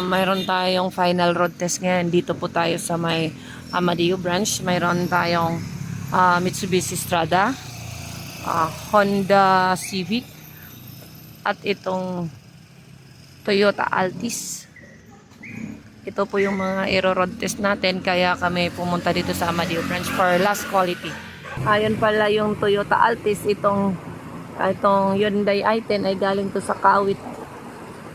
Mayroon tayong final road test ngayon. Dito po tayo sa may Amadeo branch. Mayroon tayong Mitsubishi Strada, Honda Civic, at itong Toyota Altis. Ito po yung mga aero road test natin, kaya kami pumunta dito sa Amadeo branch for last quality. Ayun pala yung Toyota Altis. Itong Hyundai i10 ay galing to sa Kawit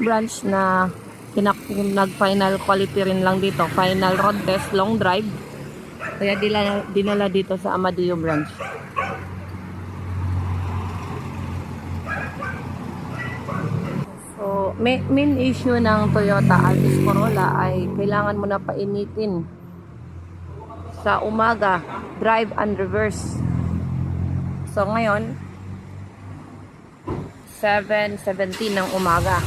branch na nag-final quality rin lang dito. Final road test, long drive. Kaya dinala dito sa Amadeo branch. So, main issue ng Toyota Altis Corolla ay kailangan mo na painitin sa umaga, drive and reverse. So, ngayon, 7:17 ng umaga.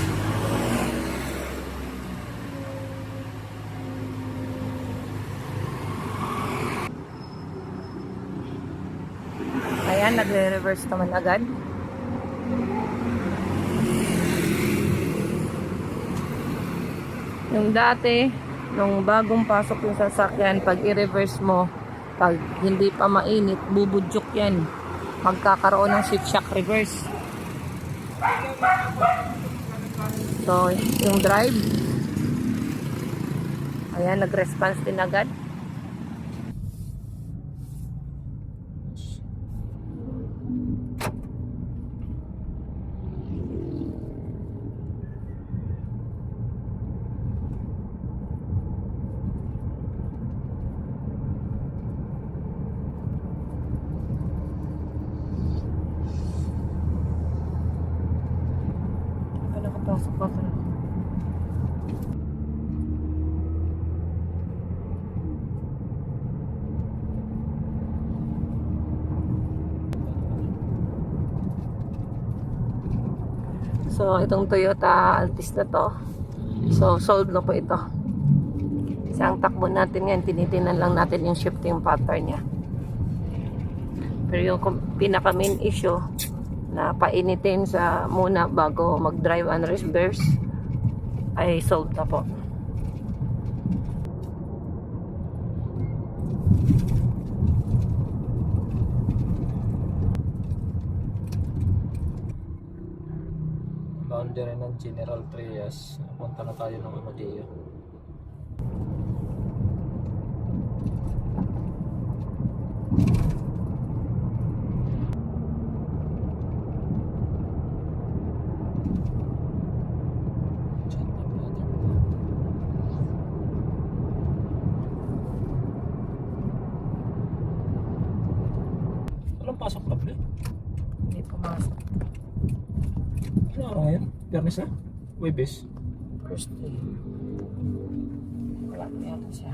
Ayan, nagre-reverse naman agad. Yung dati, nung bagong pasok yung sasakyan, pag i-reverse mo, pag hindi pa mainit, bubudyok yan. Magkakaroon ng shift shock reverse. So, yung drive, ayan, nag-response din agad. Pasok pa pala. So, itong Toyota Altis na to. So, sold na po ito. Isang takbo natin yan. Tinitinan lang natin yung shifting pattern niya. Pero yung pinaka main issue na painitin sa muna bago mag-drive and reverse ay solved na po. Boundary ng General Trias. Punta na tayo ng Amadeo. Walang pasok na pala. Hindi pumasok. Ano araw ngayon? Biyernes na? Webes? First day. Wala na yata siya.